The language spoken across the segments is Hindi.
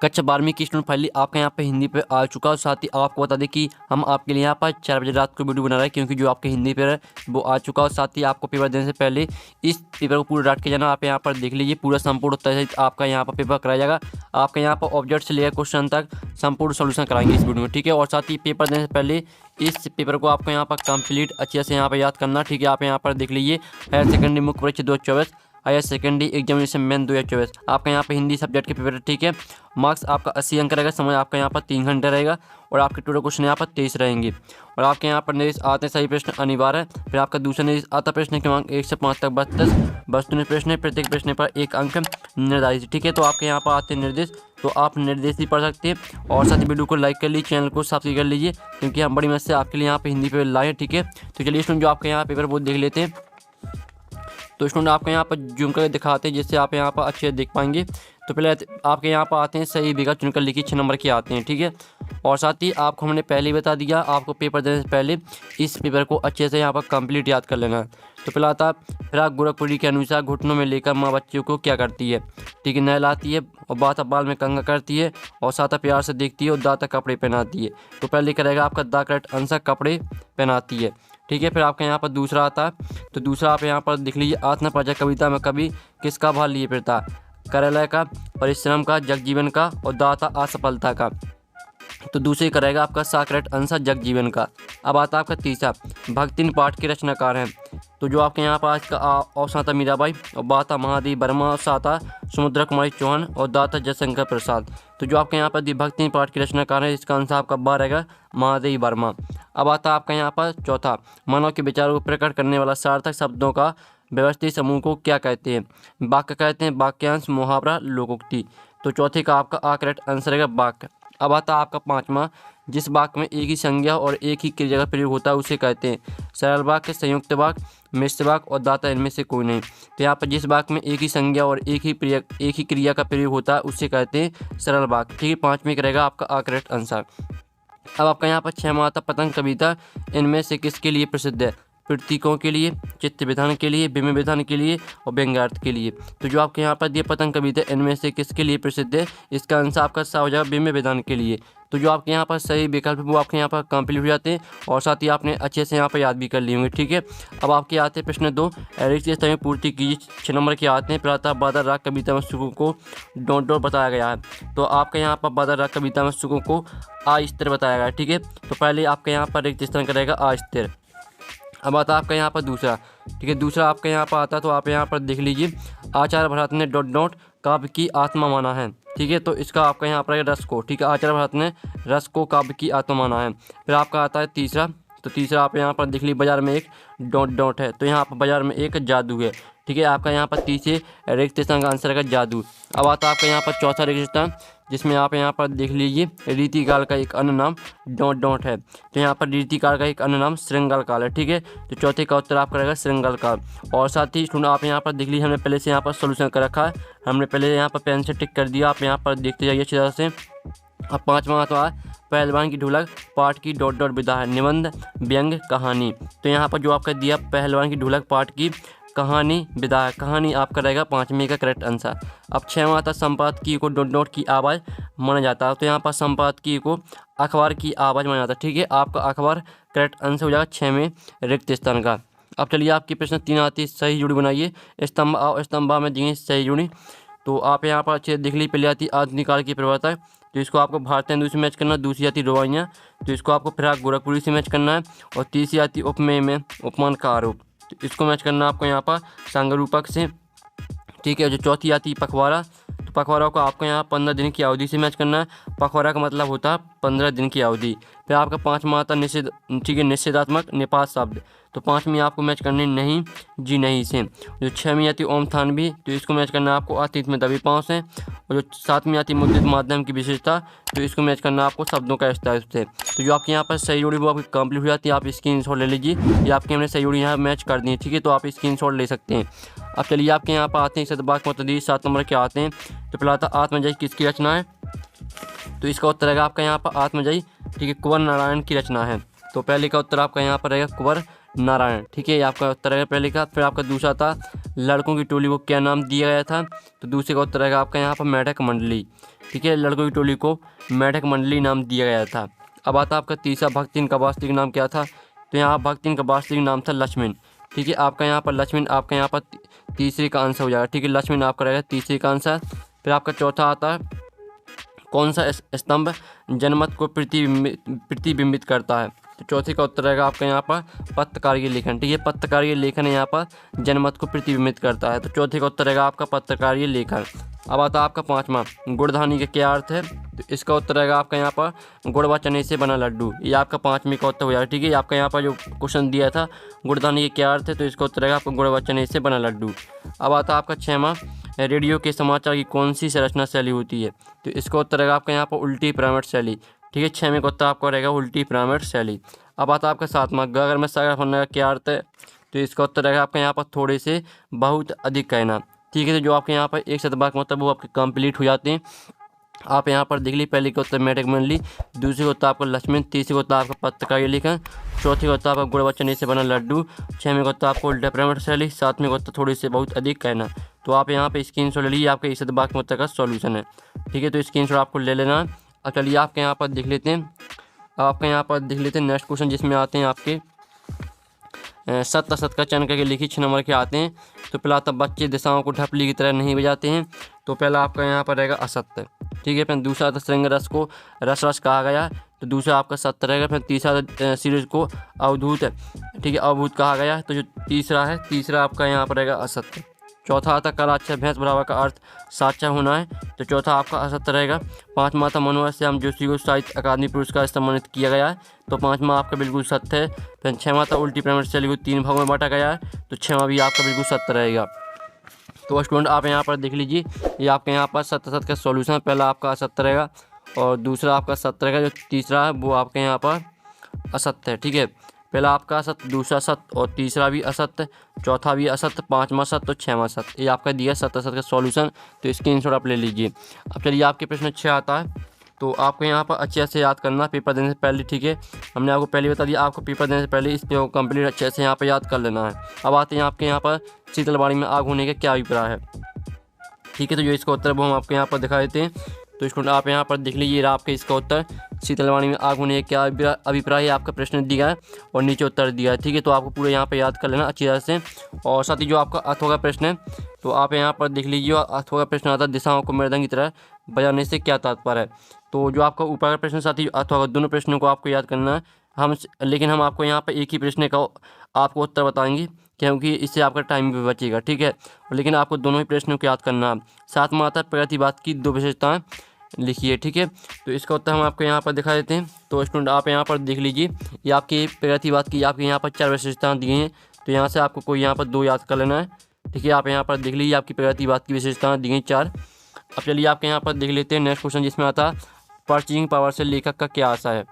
कक्षा 12वीं की स्टूडेंट फाइनली आपका यहाँ पे हिंदी पे आ चुका है। साथ ही आपको बता दें कि हम आपके लिए यहाँ पर 4 बजे रात को वीडियो बना रहे हैं, क्योंकि जो आपके हिंदी पेपर है वो आ चुका है। साथ ही आपको पेपर देने से पहले इस पेपर को पूरा डाट के जाना। आप यहाँ पर देख लीजिए, पूरा संपूर्ण उत्तर सहित आपका यहाँ पर पेपर कराया जाएगा। आपका यहाँ पर ऑब्जेक्ट से लेकर क्वेश्चन तक संपूर्ण सोल्यूशन कराएंगे इस वीडियो में, ठीक है। और साथ ही पेपर देने से पहले इस पेपर को आपको यहाँ पर कंप्लीट अच्छे से यहाँ पर याद करना, ठीक है। आप यहाँ पर देख लीजिए, हायर सेकेंडरी मुख्य परीक्षा 2024, हायर सेकेंडरी एग्जामिनेशन मेन 2024, आपका यहाँ पे हिंदी सब्जेक्ट के पेपर है, ठीक है। मार्क्स आपका 80 अंक रहेगा, समय आपका यहाँ पर 3 घंटे रहेगा और आपके टोटल क्वेश्चन यहाँ पर 23 रहेंगे। और आपके यहाँ पर निर्देश आते हैं सही प्रश्न अनिवार्य है। फिर आपका दूसरा निर्देश आता प्रश्न क्रमांक 1 से 5 तक 32 वस्तुनिष्ठ प्रश्न है, प्रत्येक प्रश्न पर 1 अंक निर्धारित, ठीक है। तो आपके यहाँ पर आते हैं निर्देश, तो आप निर्देश भी पढ़ सकते हैं। और साथ ही वीडियो को लाइक कर लीजिए, चैनल को सब्सक्राइब कर लीजिए, क्योंकि हम बड़ी मदद से आपके लिए यहाँ पे हिंदी पेपर लाए हैं, ठीक है। तो चलिए स्टूडेंट, जो आपके यहाँ पेपर वो देख लेते हैं। तो स्टूडेंट आपको यहाँ पर जूम करके दिखाते हैं, जिससे आप यहाँ पर अच्छे से देख पाएंगे। तो पहले आपके यहाँ पर आते हैं सही विकल्प चुनकर लिखिए, 6 नंबर के आते हैं, ठीक है। और साथ ही आपको हमने पहले ही बता दिया, आपको पेपर देने से पहले इस पेपर को अच्छे से यहाँ पर कंप्लीट याद कर लेना है। तो पहला आता फिराक गोरखपुरी के अनुसार घुटनों में लेकर माँ बच्चों को क्या करती है, ठीक है। नहलाती है और बाल में कंघा करती है और साथ प्यार से देखती है और दाता कपड़े पहनाती है। तो पहले करेगा आपका द करेक्ट आंसर कपड़े पहनाती है, ठीक है। फिर आपका यहाँ पर दूसरा आता है, तो दूसरा आप यहाँ पर देख लीजिए, आत्मप्रजा कविता में कवि किसका भाग लिए फिरता, कार्यालय का, परिश्रम का, जगजीवन का और दाता असफलता का। तो दूसरे करेगा आपका सा करेक्ट आंसर जगजीवन का। अब आता आपका तीसरा, भक्तिन पाठ के रचनाकार हैं। तो जो आपके यहाँ पर आज का ऑप्शन था मीराबाई और बाता महादेवी वर्मा और साता समुद्रा कुमारी चौहान और दाता जयशंकर प्रसाद। तो जो आपके यहाँ पर भक्तिन पाठ के रचनाकार है, इसका आंसर आपका बार रहेगा महादेवी वर्मा। अब आता आपका यहाँ पर चौथा, मानव के विचारों को प्रकट करने वाला सार्थक शब्दों का व्यवस्थित समूह को क्या कहते हैं, वाक्य कहते हैं, वाक्यांश, मुहावरा, लोकोक्ति। तो चौथे का आपका आ करेक्ट आंसर रहेगा वाक्य। अब आता आपका पांचवा, जिस वाक्य में एक ही संज्ञा और एक ही क्रिया का प्रयोग होता है उसे कहते हैं सरल वाक्य, संयुक्त वाक्य, मिश्र वाक्य और दाता इनमें से कोई नहीं। तो यहाँ पर जिस वाक्य में एक ही संज्ञा और एक ही क्रिया का प्रयोग होता है उसे कहते हैं सरल वाक्य, ठीक है। पाँचवें करेगा आपका आ करेक्ट आंसर। अब आपका यहाँ पर 6वां आता पतंग कविता इनमें से किसके लिए प्रसिद्ध है, प्रतीकों के लिए, चित्त विधान के लिए, विमय विधान के लिए और व्यंग्यार्थ के लिए। तो जो आपके यहाँ पर दिए पतंग कविता इनमें से किसके लिए प्रसिद्ध है, इसका आंसर आपका सा हो जाएगा विमय विधान के लिए। तो जो आपके यहाँ पर सही विकल्प वो आपके यहाँ पर कंप्लीट हो जाते हैं और साथ ही आपने अच्छे से यहाँ पर याद भी कर लिए होंगे, ठीक है। अब आपके आते हैं प्रश्न 2, रिक्त स्थान में पूर्ति कीजिए, 6 नंबर के आते हैं। प्रातः बादल राग कविता में सुखों को डॉट डॉट बताया गया है। तो आपके यहाँ पर बादल राग कविता में सुखों को आ स्थिर बताया गया है, ठीक है। तो पहले आपके यहाँ पर रिक्त स्थान करेगा आ स्थिर। अब आता आपका यहाँ पर दूसरा, ठीक है। दूसरा आपका यहाँ पर आता, तो आप यहाँ पर देख लीजिए, आचार्य भरत ने डॉट डॉट काव्य की आत्मा माना है, ठीक है। तो इसका आपका यहाँ पर रस को, ठीक है, आचार्य भरत ने रस को काव्य की आत्मा माना है। फिर आपका आता है तीसरा, तो तीसरा आप यहाँ पर देख लीजिए, बाजार में एक डॉट डॉट है, तो यहाँ पर बाजार में एक जादू है, ठीक है। आपका यहाँ पर तीसरे रिक्त स्थान का आंसर है जादू। अब आता आपका यहाँ पर चौथा रिक्त स्थान, जिसमें आप यहाँ पर देख लीजिए, रीतिकाल का एक अन्य नाम डॉट डॉट है। तो यहाँ पर रीतिकाल का एक अन्य नाम श्रृंगार काल है, ठीक है। तो चौथे का उत्तर आपका रहेगा श्रृंगार काल। और साथ ही सुनो, आप यहाँ पर देख लीजिए, हमने पहले से यहाँ पर सोल्यूशन कर रखा है, हमने पहले यहाँ पर पेन से टिक कर दिया, आप यहाँ पर देखते जाइए अच्छी तरह से। अब पाँचवा तो है पहलवान की ढोलक पाठ की डॉट डॉट विधा है, निबंध, व्यंग, कहानी। तो यहाँ पर जो आपका दिया पहलवान की ढोलक पाठ की कहानी विधा है, कहानी आपका रहेगा 5वें का करेक्ट आंसर। अब 6वां आता संपादकीय को डॉट डॉट की आवाज़ माना जाता है। तो यहाँ पर संपादकीय को अखबार की आवाज़ माना जाता है, ठीक है। आपका अखबार करेक्ट आंसर हो जाएगा 6वें रिक्त स्थान का। अब चलिए आपकी प्रश्न 3 आती है, सही जुड़ी बनाइए, स्तंभ और स्तंभा में दिए सही जुड़ी। तो आप यहाँ पर अच्छे देख लीजिए, पहले आती आधुनिक काल की प्रवर्तक, तो इसको आपको भारतीय हिंदू से मैच करना है। दूसरी आती रुबाइयाँ, तो इसको आपको फिराक गोरखपुरी से मैच करना है। और तीसरी आती उपमेय में उपमान का आरोप, तो इसको मैच करना है आपको यहाँ पर संगरूपक से, ठीक है। जो चौथी आती पखवाड़ा, तो पखवाड़ा को आपको यहाँ 15 दिन की अवधि से मैच करना है। पखवाड़ा का मतलब होता है 15 दिन की अवधि। फिर आपका 5वां आता निषेध, ठीक है, निषेधात्मक निपात शब्द, तो 5वीं आपको मैच करनी नहीं जी नहीं से। जो 6वीं आती ओम थानवी, तो इसको मैच करना आपको अतीत में दबी पाँव से। और जो 7वीं आती मुद्रित माध्यम की विशेषता, तो इसको मैच करना आपको शब्दों का स्टाइल से। तो जो आपके यहाँ पर सही जोड़ी वो आपकी कंप्लीट हो जाती है। आप स्क्रीनशॉट ले लीजिए, ये आपके हमने सही जोड़ी यहाँ मैच कर दी है, ठीक है। तो आप स्क्रीनशॉट ले सकते हैं। अब चलिए आपके यहाँ पर आते हैं शतवाक्य मतदी 7 नंबर के आते हैं। तो पहला आता आत्मजयी किसकी रचना है, तो इसका उत्तर रहेगा आपका यहाँ पर आत्मजयी, ठीक है, कुंवर नारायण की रचना है। तो पहले का उत्तर आपका यहाँ पर रहेगा कुंवर नारायण, ठीक है, ये आपका उत्तर रहेगा पहले का। फिर आपका दूसरा था लड़कों की टोली को क्या नाम दिया गया था, तो दूसरे का उत्तर रहेगा आपका यहाँ पर मेढक मंडली। ठीक है, लड़कों की टोली को मेढक मंडली नाम दिया गया था। अब आता आपका तीसरा, भक्तिन का वास्तविक नाम क्या था? तो यहाँ भक्तिन का वास्तविक नाम था लक्ष्मण। ठीक है, आपका यहाँ पर लक्ष्मण आपका यहाँ पर तीसरे का आंसर हो जाएगा। ठीक है, लक्ष्मण आपका रहेगा तीसरे का आंसर। फिर आपका चौथा आता है, कौन सा स्तंभ जनमत को प्रतिबिंबित करता है? तो चौथे का उत्तर रहेगा आपका यहाँ पर पत्रकारीय लेखन। ठीक है, पत्रकारीय लेखन यहाँ पर जनमत को प्रतिबिंबित करता है। तो चौथे का उत्तर रहेगा आपका पत्रकारीय लेखन। अब आता है आपका पाँचवा, गुड़धानी का क्या अर्थ है? तो इसका उत्तर रहेगा आपका यहाँ पर गुड़ व चने से बना लड्डू। ये आपका पाँचवीं का उत्तर हो जाएगा। ठीक है, आपका यहाँ पर जो क्वेश्चन दिया था गुड़धानी का क्या अर्थ है, तो इसका उत्तर रहेगा आपका गुड़ व चने से बना लड्डू। अब आता है आपका छठवां, रेडियो के समाचार की कौन सी संरचना शैली होती है? तो इसका उत्तर रहेगा आपका यहाँ पर उल्टी पिरामिड शैली। ठीक है, छठवें का उत्तर आपका रहेगा उल्टी पिरामिड शैली। अब आता है आपका सातवां, गगन में सागर होने का क्या अर्थ है? तो इसका उत्तर रहेगा आपका यहाँ पर थोड़े से बहुत अधिक कहना। ठीक है, तो जो आपके यहाँ पर एक शतवाक्य मतलब वो आपके कंप्लीट हो जाते हैं। आप यहाँ पर देख ली, पहले का उत्तर मेढक मंडली, दूसरे का उत्तर आपका लक्ष्मण, तीसरे का उत्तर आपका पत्रकारीय लेखन, चौथे का उत्तर आपका गुड़ व चने से बना लड्डू, छठवें का उत्तर आपको उल्टा पिरामिड शैली, सातवें का उत्तर थोड़ी से बहुत अधिक कहना। तो आप यहाँ पे स्क्रीनशॉट ले लीजिए, आपके इस शतवाक्य उत्तर का सॉल्यूशन है। ठीक है, तो स्क्रीनशॉट आपको ले लेना है। अब चलिए आपके यहाँ पर देख लेते हैं, आपके यहाँ पर देख लेते हैं नेक्स्ट क्वेश्चन, जिसमें आते हैं आपके सत्य असत का चयन करके लिखिए 6 नंबर के आते हैं। तो पहला तब बच्चे दिशाओं को ढपली की तरह नहीं बजाते हैं। तो पहला आपका यहाँ पर रहेगा असत्य। ठीक है, फिर दूसरा था श्रृंग रस को रस रस कहा गया, तो दूसरा आपका सत्य रहेगा। फिर तीसरा सीरीज को अवधूत, ठीक है, अवभूत कहा गया, तो जो तीसरा आपका यहाँ पर रहेगा असत्य। चौथा आता कला अच्छा भैंस बराबर का अर्थ साचा होना है, तो चौथा आपका असत्य रहेगा। पाँचवा था मनोहर श्याम जोशी को साहित्य अकादमी पुरस्कार से सम्मानित किया गया है, तो पाँचवा आपका बिल्कुल सत्य है। फिर छठवां था उल्टी पिरामिड शैली को 3 भागों में बांटा गया है, तो छठवां भी आपका बिल्कुल सत्य रहेगा। तो स्टूडेंट आप यहाँ पर देख लीजिए, ये आपके यहाँ पर सत्य असत्य का सॉल्यूशन, पहला आपका असत्य रहेगा और दूसरा आपका सत्य रहेगा, जो तीसरा है वो आपके यहाँ पर असत्य है। ठीक है, पहला आपका असत्य, दूसरा सत्य और तीसरा भी असत्य, चौथा भी असत्य, पाँचवा सत्य और छठवां सत्य। ये आपका दिया सत्य असत्य का सॉल्यूशन, तो स्क्रीनशॉट आप ले लीजिए। अब चलिए आपके प्रश्न 6 आता है, तो आपको यहाँ पर अच्छे से याद करना पेपर देने से पहले। ठीक है, हमने आपको पहले बता दिया, आपको पेपर देने से पहले इस पे कंप्लीट अच्छे से यहाँ पर याद कर लेना है। अब आते हैं आपके यहाँ पर शीतलवाड़ी में आग होने का क्या अभिप्राय है? ठीक है, तो जो इसका उत्तर वो हम आपको यहाँ पर दिखा देते हैं। तो स्टूडेंट आप यहाँ पर देख लीजिए आपके इसका उत्तर, शीतलवाड़ी में आग होने का क्या अभिप्राय है, आपका प्रश्न दिया है और नीचे उत्तर दिया है। ठीक है, तो आपको पूरे यहाँ पे याद कर लेना अच्छी तरह से। और साथ ही जो आपका अथवा का प्रश्न है, तो आप यहाँ पर देख लीजिए, अथवा का प्रश्न आता है दिशाओं को मृदंग की तरह बजाने से क्या तात्पर्य है। तो जो आपका ऊपर का प्रश्न साथ ही अथवा का, दोनों प्रश्नों को आपको याद करना है। लेकिन हम आपको यहाँ पर एक ही प्रश्न का आपको उत्तर बताएंगे, क्योंकि इससे आपका टाइम भी बचेगा। ठीक है, लेकिन आपको दोनों ही प्रश्नों को याद करना है। साथ में आता है प्रतिवाद की 2 विशेषताएं लिखिए। ठीक है, तो इसका उत्तर हम आपको यहाँ पर दिखा देते हैं। तो स्टूडेंट आप यहाँ पर देख लीजिए, ये आपकी प्रतिवाद की आपके यहाँ पर 4 विशेषताएं दी हैं, तो यहाँ से आपको कोई यहाँ पर 2 याद कर लेना है। ठीक है, आप यहाँ पर देख लीजिए, आपकी प्रतिवाद की विशेषताएं दी गई 4। अब चलिए आपके यहाँ पर देख लेते हैं नेक्स्ट क्वेश्चन, जिसमें आता है परचेजिंग पावर से लेखक का क्या आशा है।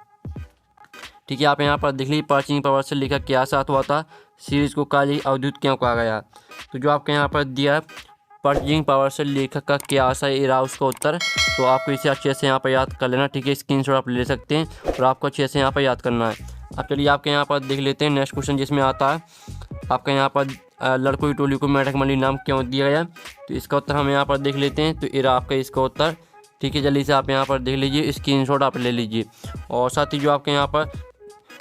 ठीक है, आप यहाँ पर देख लीजिए, परचेजिंग पावर से लेखक क्या आशा हुआ था, सीरीज को काली अवधूत क्यों कहा गया। तो जो आपके यहाँ पर दिया है परचेजिंग पावर से लेखक का क्या आशा है, ये रहा उसका उत्तर। तो आपको इसे अच्छे से यहाँ पर याद कर लेना। ठीक है, स्क्रीनशॉट आप ले सकते हैं और आपको अच्छे से यहाँ पर याद करना है। अब चलिए आपके यहाँ पर देख लेते हैं नेक्स्ट क्वेश्चन, जिसमें आता है आपका यहाँ पर लड़कों की टोली को मेढक मंडली नाम क्यों दिया गया। तो इसका उत्तर हम यहाँ पर देख लेते हैं। तो ये रहा आपका इसका उत्तर। ठीक है, जल्दी से आप यहाँ पर देख लीजिए, स्क्रीनशॉट आप ले लीजिए। और साथ ही जो आपके यहाँ पर,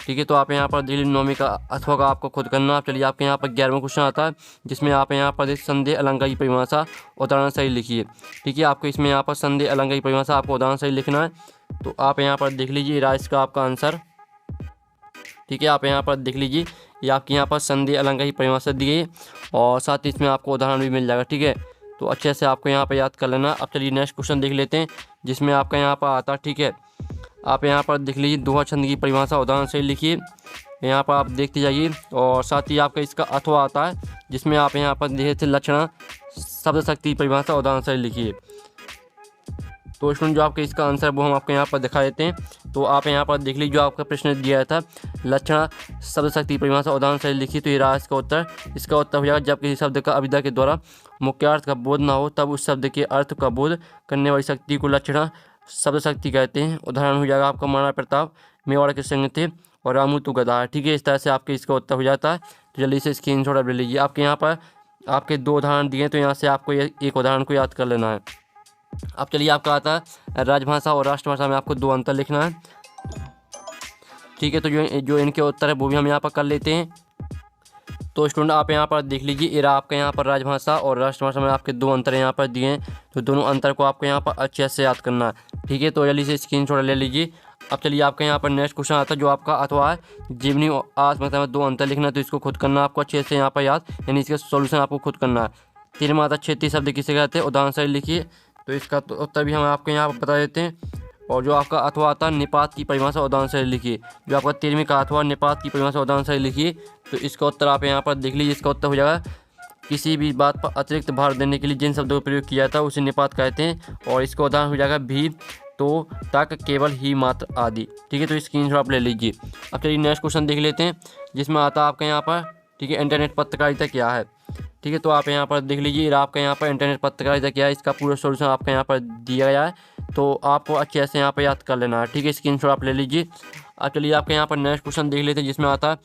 ठीक है, तो आप यहाँ पर देख लीजिए नौवीं का अथवा का आपको खुद करना। आप चलिए आपके यहाँ पर 11वां क्वेश्चन आता है, जिसमें आप यहाँ पर संदेह अलंकार की परिभाषा उदाहरण सही लिखिए। ठीक है, आपको इसमें यहाँ पर संदेह अलंकार की परिभाषा आपको उदाहरण सही लिखना है। तो आप यहाँ पर देख लीजिए राइस का आपका आंसर। ठीक है, आप यहाँ पर देख लीजिए, ये आपके यहाँ पर संदेह अलंकार की परिभाषा दी गई और साथ ही इसमें आपको उदाहरण भी मिल जाएगा। ठीक है, तो अच्छे से आपको यहाँ पर याद कर लेना। अब चलिए नेक्स्ट क्वेश्चन देख लेते हैं, जिसमें आपका यहाँ पर आता है। ठीक है, आप यहाँ पर देख लीजिए दोहा छंद की परिभाषा उदाहरण से लिखिए। यहाँ पर आप देखते जाइए और साथ ही आपका इसका अथवा आता है, जिसमें आप यहाँ पर देखे थे लक्षण शब्द शक्ति परिभाषा उदाहरण से लिखिए। तो इसमें जो आपका इसका आंसर वो हम आपको यहाँ पर दिखा देते हैं। तो आप यहाँ पर देख लीजिए, जो आपका प्रश्न दिया था लक्षण शब्द शक्ति परिभाषा उदाहरण से लिखिए, तो ये रहा इसका उत्तर। इसका उत्तर हो जाएगा जब किसी शब्द का अभिधा के द्वारा मुख्यार्थ का बोध ना हो, तब उस शब्द के अर्थ का बोध करने वाली शक्ति को लक्षण शब्द शक्ति कहते हैं। उदाहरण हो जाएगा आपका महाराणा प्रताप मेवाड़ के संग थे और रामू तू गधा। ठीक है, इस तरह से आपके इसका उत्तर हो जाता है। तो जल्दी से स्क्रीनशॉट आप ले लीजिए। आपके यहाँ पर आपके 2 उदाहरण दिए, तो यहाँ से आपको एक उदाहरण को याद कर लेना है। अब चलिए आपका आता है राजभाषा और राष्ट्रभाषा में आपको 2 अंतर लिखना है। ठीक है, तो जो इनके उत्तर है वो भी हम यहाँ पर कर लेते हैं। तो स्टूडेंट आप यहाँ पर देख लीजिए, ये आपका यहाँ पर राजभाषा और राष्ट्रभाषा में आपके 2 अंतर यहाँ पर दिए हैं, तो दोनों अंतर को आपको यहाँ पर अच्छे से याद करना है। ठीक है, तो जल्दी से स्क्रीनशॉट ले लीजिए। अब चलिए आपका यहाँ पर नेक्स्ट क्वेश्चन आता है जो आपका अथवा है जीवनी और आत्मकथा में 2 अंतर लिखना है, तो इसको खुद करना आपको अच्छे से यहाँ पर याद, यानी इसका सोल्यूशन आपको खुद करना है। 3 माता क्षेत्रीय शब्द किसे कहते हैं, उदाहरण से लिखिए, तो इसका तो उत्तर भी हम आपको यहाँ पर बता देते हैं। और जो आपका अथवा आता है निपात की परिभाषा उदाहरण से लिखिए, जो आपका 13वीं का अथवा निपात की परिभाषा उदाहरण से लिखिए, तो इसका उत्तर आप यहाँ पर देख लीजिए। इसका उत्तर हो जाएगा किसी भी बात पर अतिरिक्त भार देने के लिए जिन शब्दों का प्रयोग किया जाता है उसे निपात कहते हैं, और इसका उदाहरण हो जाएगा भी, तो, तक, केवल, ही, मात्र आदि। ठीक है, तो स्क्रीनशॉट आप ले लीजिए। अब चलिए नेक्स्ट क्वेश्चन देख लेते हैं जिसमें आता है आपका यहाँ पर, ठीक है, इंटरनेट पत्रकारिता क्या है। ठीक है, तो आप यहाँ पर देख लीजिए, आपका यहाँ पर इंटरनेट पत्रकारिता क्या है, इसका पूरा सोल्यूशन आपका यहाँ पर दिया गया है, तो आपको अच्छे से यहाँ पर याद कर लेना है। ठीक है, स्क्रीनशॉट आप ले लीजिए। अब चलिए आपके यहाँ पर नेक्स्ट क्वेश्चन देख लेते हैं जिसमें आता है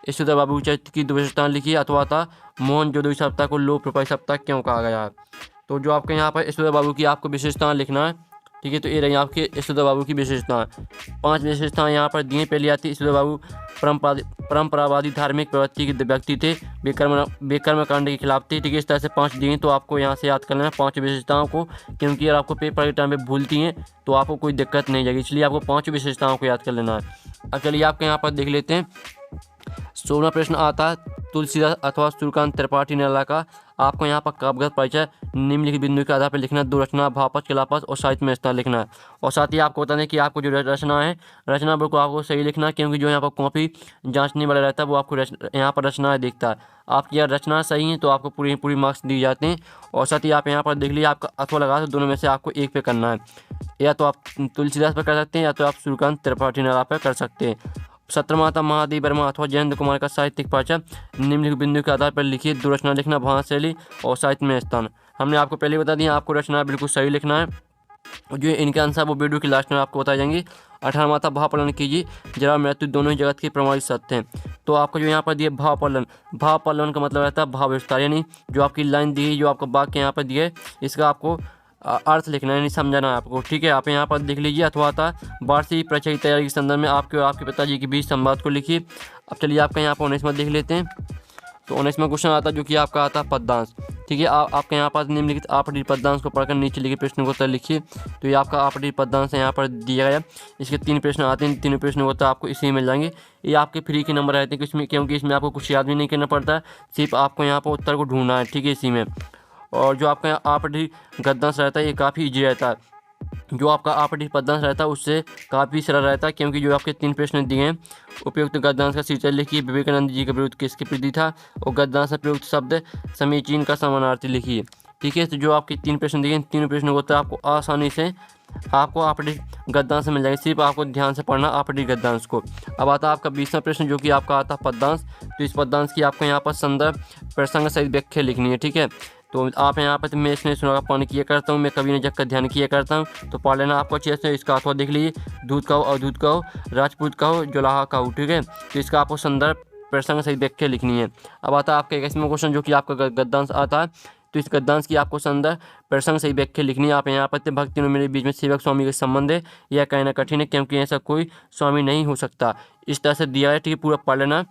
यशोधर बाबू चरित्र की 2 विशेषताएं लिखिए, अथवा आता मोहनजोदड़ो सप्ताह को लोक रूपाई सप्ताह क्यों कहा गया है। तो जो आपके यहाँ पर यशोधर बाबू की आपको विशेषताएं लिखना है। ठीक है, तो ये रही आपके यशोधर बाबू की विशेषताएं। 5 विशेषताएं यहाँ पर दी हैं। पहली आती है यशोधर बाबू परंपरावादी धार्मिक प्रवृत्ति के व्यक्ति थे, बेकर्म कांड के खिलाफ थे। ठीक है, इस तरह से 5 दी हैं, तो आपको यहाँ से याद कर लेना 5 विशेषताओं को, क्योंकि अगर आपको पेपर के टाइम पे भूलती हैं तो आपको कोई दिक्कत नहीं जाएगी, इसलिए आपको 5 विशेषताओं को याद कर लेना है। अब चलिए आपके यहाँ पर देख लेते हैं 16वां प्रश्न आता है तुलसीदास अथवा सूर्यकांत त्रिपाठी निराला का आपको यहाँ पर काव्यगत परिचय निम्नलिखित बिंदु के आधार पर लिखना है। 2 रचना, भावपक्ष, कलापक्ष और साहित्य में स्थान लिखना है। और साथ ही आपको बता दें कि आपको जो रचना है, रचना बुक को आपको सही लिखना है, क्योंकि जो यहाँ पर कॉपी जांचने वाला रहता है वो आपको यहाँ पर रचनाएं देखता है। आपकी यह रचना सही है तो आपको पूरी मार्क्स दिए जाते हैं। और साथ ही आप यहाँ पर देख लीजिए, आपका अथवा लगा तो दोनों में से आपको एक पे करना है, या तो आप तुलसीदास पर कर सकते हैं या तो आप सूर्यकांत त्रिपाठी निराला पर कर सकते हैं। 17वां आता महादेव वर्मा अथवा जयेंद्र कुमार का साहित्यिक परिचय निम्नलिखित बिंदु के आधार पर लिखिए। 2 रचना लिखना, भाषा शैली और साहित्य में स्थान। हमने आपको पहले बता दिया, आपको रचना बिल्कुल सही लिखना है, और जो इनके आंसर वो वीडियो की लास्ट में आपको बताई जाएंगी। 18वां आता भाव कीजिए, जरा मृत्यु दोनों ही जगत के प्रमाणित सत्य हैं। तो आपको जो यहाँ पर दिए भाव पलन का मतलब रहता है भाव विस्तार, यानी जो आपकी लाइन दी है, जो आपका वाक्य यहाँ पर दिया है, इसका आपको अर्थ लिखना है, यानी समझाना है आपको। ठीक है, आप यहाँ पर देख लीजिए। अथवा आता वार्षिक परीक्षा की तैयारी के संदर्भ में आपके और आपके पिताजी के बीच संवाद को लिखिए। अब चलिए आपका यहाँ पर 19वां देख लेते हैं। तो 19वां क्वेश्चन आता है जो कि आपका आता है पदयांश। ठीक है, आपके यहाँ पर निम्नलिखित आपत्ति पदयांश को पढ़कर नीचे लिखे प्रश्न को उत्तर लिखिए। तो ये आपका आपत्ति पदयांश यहाँ पर दिया गया। इसके 3 प्रश्न आते हैं, 3 प्रश्नों को उत्तर आपको इसी में मिल जाएंगे। ये आपके फ्री के नंबर रहते हैं, क्योंकि इसमें आपको कुछ याद भी नहीं करना पड़ता, सिर्फ आपको यहाँ पर उत्तर को ढूंढना है। ठीक है, इसी में। और जो आपका आपत्ति गद्यांश रहता है ये काफ़ी ईजी रहता है। जो आपका आपत्ति पदयांश रहता है उससे काफ़ी सरल रहता है, क्योंकि जो आपके 3 प्रश्न दिए हैं, उपयुक्त गद्यांश का शीर्षक लिखिए, विवेकानंद जी का विरुद्ध किसके प्रति था, और गद्यांश में प्रयुक्त शब्द समीचीन का समानार्थी लिखिए। ठीक है, तो जो आपके 3 प्रश्न दिए हैं, 3 प्रश्नों को उत्तर आपको आसानी से आपको आपत्ति गद्यांश मिल जाएगा, सिर्फ आपको ध्यान से पढ़ना आपत्ति गद्यांश को। अब आता है आपका 20वां प्रश्न जो कि आपका आता है पदयांश। तो इस पदयांश की आपको यहाँ पर संदर्भ प्रसंग सहित व्याख्या लिखनी है। ठीक है, तो आप यहाँ पर मैं इसने सुना का पानी किया करता हूँ, मैं कभी न जग का ध्यान किया करता हूँ, तो पढ़ लेना आपको अच्छे से। इसका अथवा देख लीजिए, दूध का हो, अवधूत का हो, राजपूत का हो, जुलाहा का हो। ठीक है, तो इसका आपको संदर्भ प्रसंग सहित व्याख्या लिखनी है। अब आता है आपका 21वां क्वेश्चन जो कि आपका गद्यांश आता है। तो इस गद्यांश की आपको संदर्भ प्रसंग सही व्याख्या लिखनी है। आप यहाँ पर भक्ति में मेरे बीच में सेवक स्वामी के संबंध है, यह कहना कठिन है क्योंकि ऐसा कोई स्वामी नहीं हो सकता, इस तरह से दिया है। ठीक है, पूरा पढ़ लेना।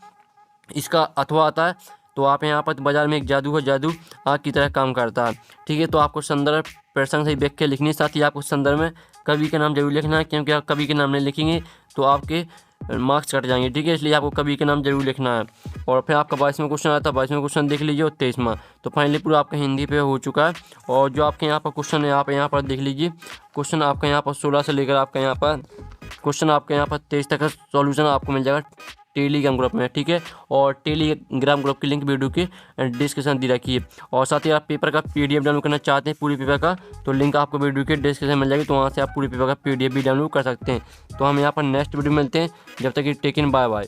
इसका अथवा आता है तो आप यहाँ पर बाजार में एक जादू है, जादू आग की तरह काम करता है। ठीक है, तो आपको संदर्भ प्रसंग सही व्याख्या लिखनी है। साथ ही आपको संदर्भ में कवि का नाम जरूर लिखना है, क्योंकि आप कवि के नाम नहीं लिखेंगे तो आपके मार्क्स कट जाएंगे। ठीक है, इसलिए आपको कवि के नाम जरूर लिखना है। और फिर आपका 22वां क्वेश्चन आता है, 22वां क्वेश्चन देख लीजिए, और 23वां। तो फाइनली पूरा आपका हिंदी पे हो चुका है। और जो आपके यहाँ पर क्वेश्चन है, आप यहाँ पर देख लीजिए, क्वेश्चन आपका यहाँ पर 16 से लेकर आपका यहाँ पर क्वेश्चन आपके यहाँ पर 23 तक का सॉल्यूशन आपको मिल जाएगा टेलीग्राम ग्रुप में। ठीक है, और टेलीग्राम ग्रुप की लिंक वीडियो की डिस्क्रिप्शन दी रखी है। और साथ ही आप पेपर का PDF डाउनलोड करना चाहते हैं पूरी पेपर का, तो लिंक आपको वीडियो के डिस्क्रिप्शन मिल जाएगी, तो वहाँ से आप पूरी पेपर का PDF भी डाउनलोड कर सकते हैं। तो हम यहाँ पर नेक्स्ट वीडियो मिलते हैं, जब तक कि टेक इन, बाय बाय।